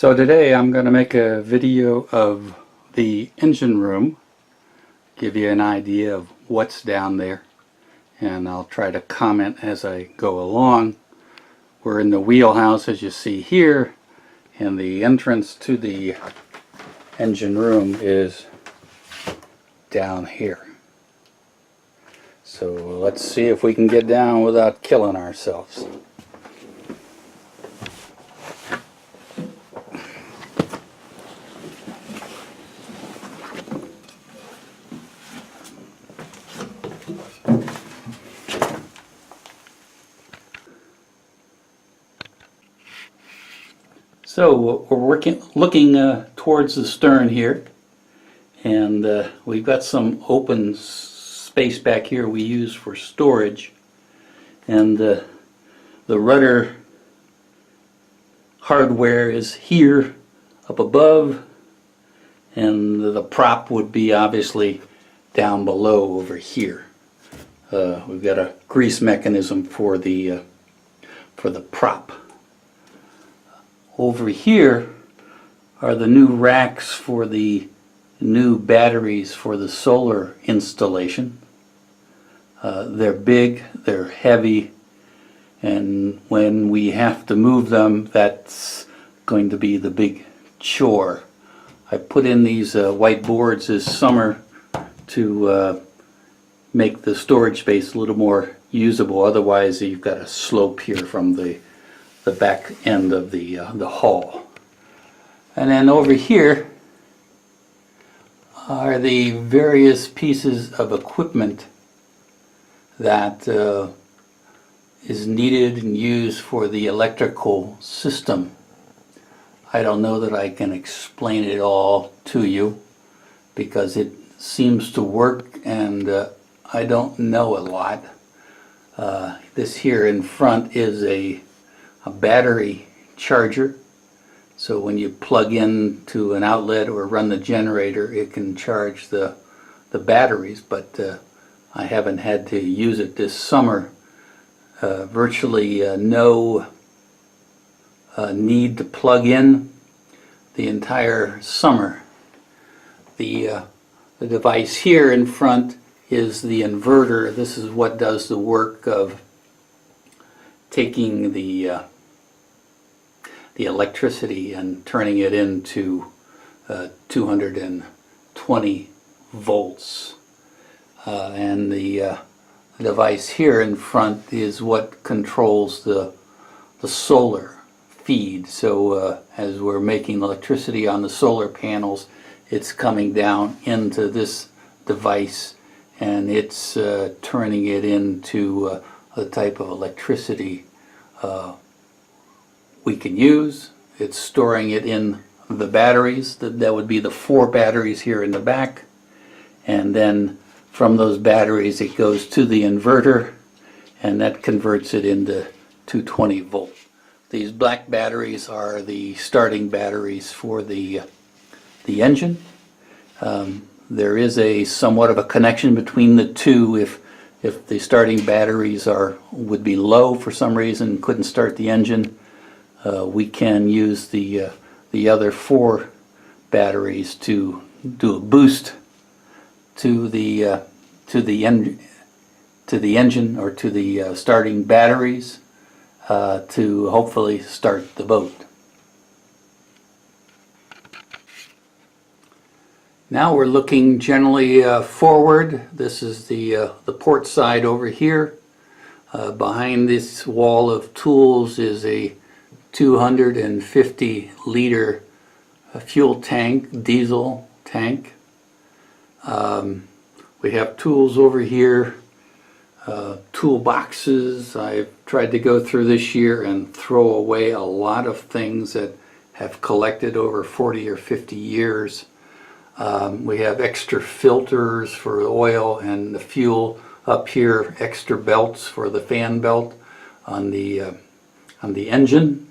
So today I'm going to make a video of the engine room, give you an idea of what's down there, and I'll try to comment as I go along. We're in the wheelhouse, as you see here, and the entrance to the engine room is down here. So let's see if we can get down without killing ourselves. So we're looking towards the stern here, and we've got some open space back here we use for storage, and the rudder hardware is here up above, and the prop would be obviously down below over here. We've got a grease mechanism for the prop. Over here are the new racks for the new batteries for the solar installation. They're big, they're heavy, and when we have to move them, that's going to be the big chore. I put in these white boards this summer to make the storage space a little more usable. Otherwise, you've got a slope here from the back end of the hall. And then over here are the various pieces of equipment that is needed and used for the electrical system. I don't know that I can explain it all to you because it seems to work, and I don't know a lot. This here in front is a battery charger, so when you plug in to an outlet or run the generator, it can charge the batteries, but I haven't had to use it this summer. Virtually no need to plug in the entire summer. The device here in front is the inverter. This is what does the work of taking the electricity and turning it into 220 volts. And the device here in front is what controls the solar feed. So as we're making electricity on the solar panels, it's coming down into this device, and it's turning it into the type of electricity we can use. It's storing it in the batteries. That would be the 4 batteries here in the back, and then from those batteries it goes to the inverter, and that converts it into 220 volt. These black batteries are the starting batteries for the engine. There is a somewhat of a connection between the two. If the starting batteries would be low for some reason, couldn't start the engine, we can use the other 4 batteries to do a boost to the engine or to the starting batteries to hopefully start the boat. Now we're looking generally forward. This is the port side over here. Behind this wall of tools is a 250 liter fuel tank, diesel tank. We have tools over here, toolboxes. I've tried to go through this year and throw away a lot of things that have collected over 40 or 50 years. We have extra filters for oil and the fuel up here, extra belts for the fan belt on the engine.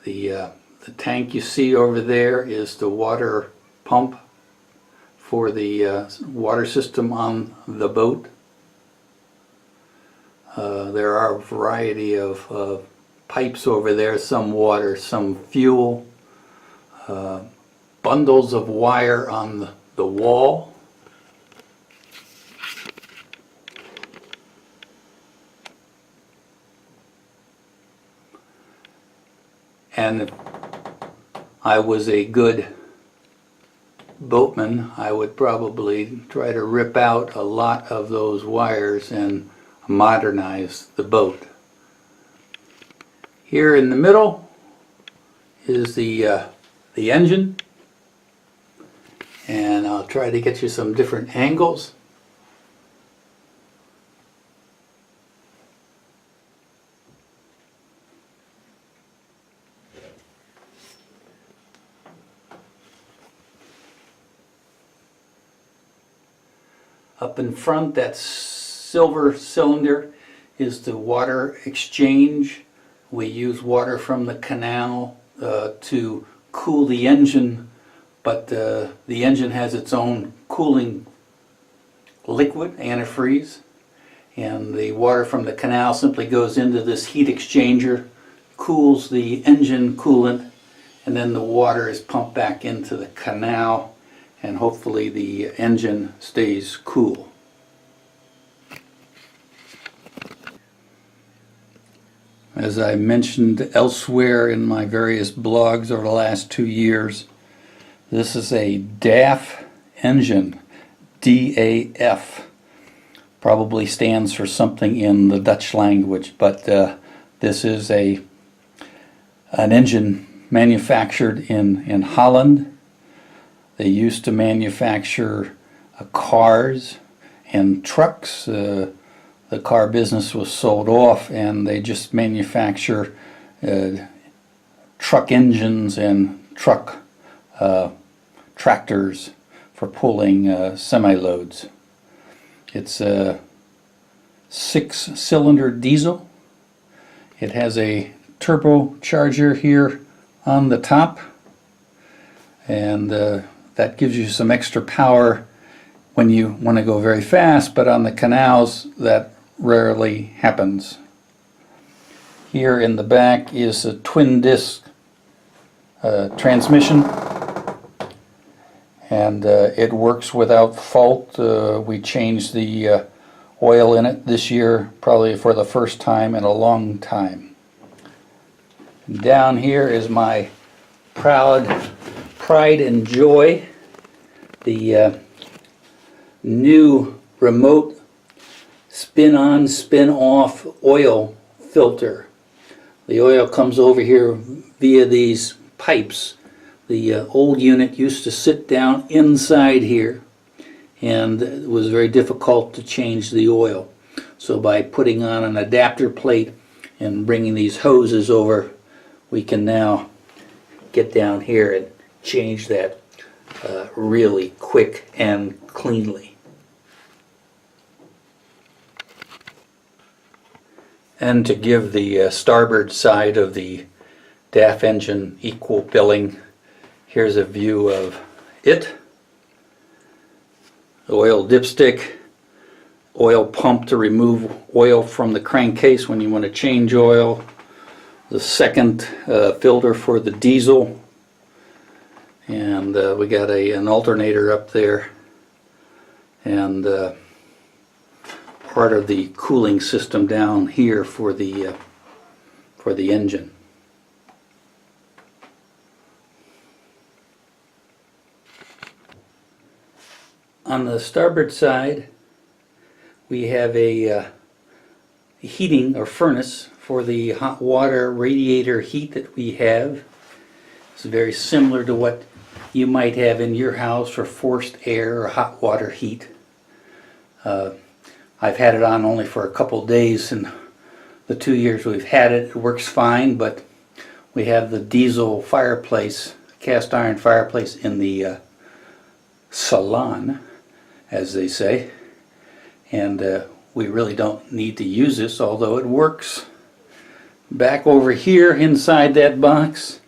The tank you see over there is the water pump for the water system on the boat. There are a variety of pipes over there, some water, some fuel, bundles of wire on the wall. And if I was a good boatman, I would probably try to rip out a lot of those wires and modernize the boat. Here in the middle is the engine, and I'll try to get you some different angles. Up in front, that silver cylinder is the water exchange. We use water from the canal to cool the engine, but the engine has its own cooling liquid, antifreeze, and the water from the canal simply goes into this heat exchanger, cools the engine coolant, and then the water is pumped back into the canal, and hopefully the engine stays cool. As I mentioned elsewhere in my various blogs over the last 2 years, this is a DAF engine. DAF probably stands for something in the Dutch language, but this is an engine manufactured in Holland. They used to manufacture cars and trucks. The car business was sold off, and they just manufacture truck engines and truck tractors for pulling semi-loads. It's a 6-cylinder diesel. It has a turbocharger here on the top, and that gives you some extra power when you want to go very fast, but on the canals that rarely happens. Here in the back is a twin disc transmission, and it works without fault. We changed the oil in it this year, probably for the first time in a long time. Down here is my pride and joy, the new remote spin-on, spin-off oil filter. The oil comes over here via these pipes. The old unit used to sit down inside here, and it was very difficult to change the oil. So by putting on an adapter plate and bringing these hoses over, we can now get down here and change that really quick and cleanly. And to give the starboard side of the DAF engine equal billing, here's a view of it. Oil dipstick, oil pump to remove oil from the crankcase when you want to change oil, the second filter for the diesel, and we got an alternator up there, and part of the cooling system down here for the engine. On the starboard side, we have a heating or furnace for the hot water radiator heat that we have. It's very similar to what you might have in your house for forced air or hot water heat. I've had it on only for a couple days, and the 2 years we've had it, it works fine, but we have the diesel fireplace, cast iron fireplace in the salon, as they say, and we really don't need to use this, although it works. Back over here inside that box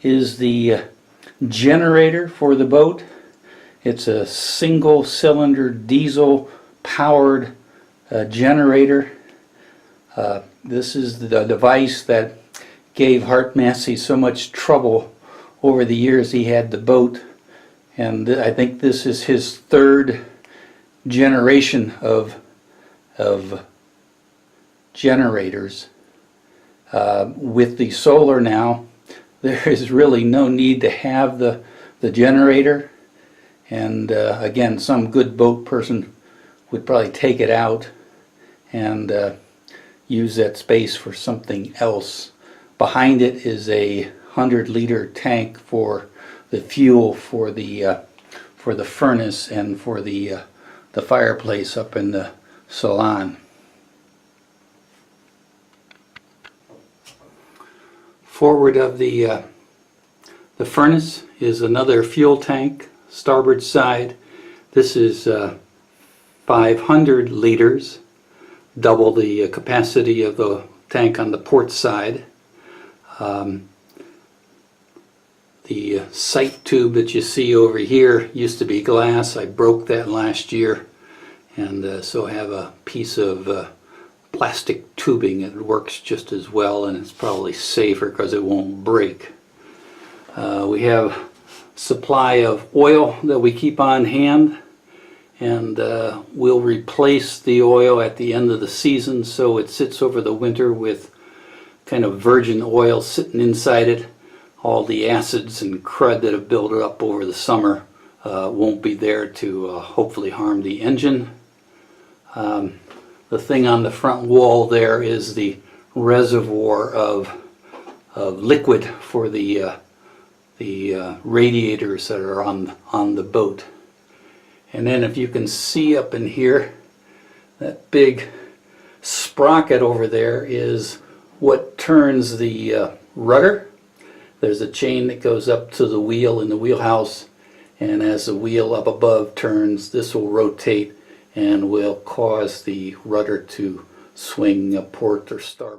is the generator for the boat. It's a single cylinder diesel powered generator. This is the device that gave Hart Massey so much trouble over the years he had the boat, and I think this is his third generation of generators. With the solar now, there is really no need to have the generator, and again, some good boat person would probably take it out and use that space for something else. Behind it is a 100-liter tank for the fuel for the furnace and for the fireplace up in the salon. Forward of the furnace is another fuel tank, starboard side. This is 500 liters, double the capacity of the tank on the port side. The sight tube that you see over here used to be glass. I broke that last year, and so I have a piece of plastic tubing. It works just as well, and it's probably safer because it won't break. We have supply of oil that we keep on hand, and we'll replace the oil at the end of the season, so it sits over the winter with kind of virgin oil sitting inside it. All the acids and crud that have built up over the summer won't be there to hopefully harm the engine. The thing on the front wall there is the reservoir of liquid for the radiators that are on the boat. And then if you can see up in here, that big sprocket over there is what turns the rudder. There's a chain that goes up to the wheel in the wheelhouse, and as the wheel up above turns, this will rotate and will cause the rudder to swing port or starboard.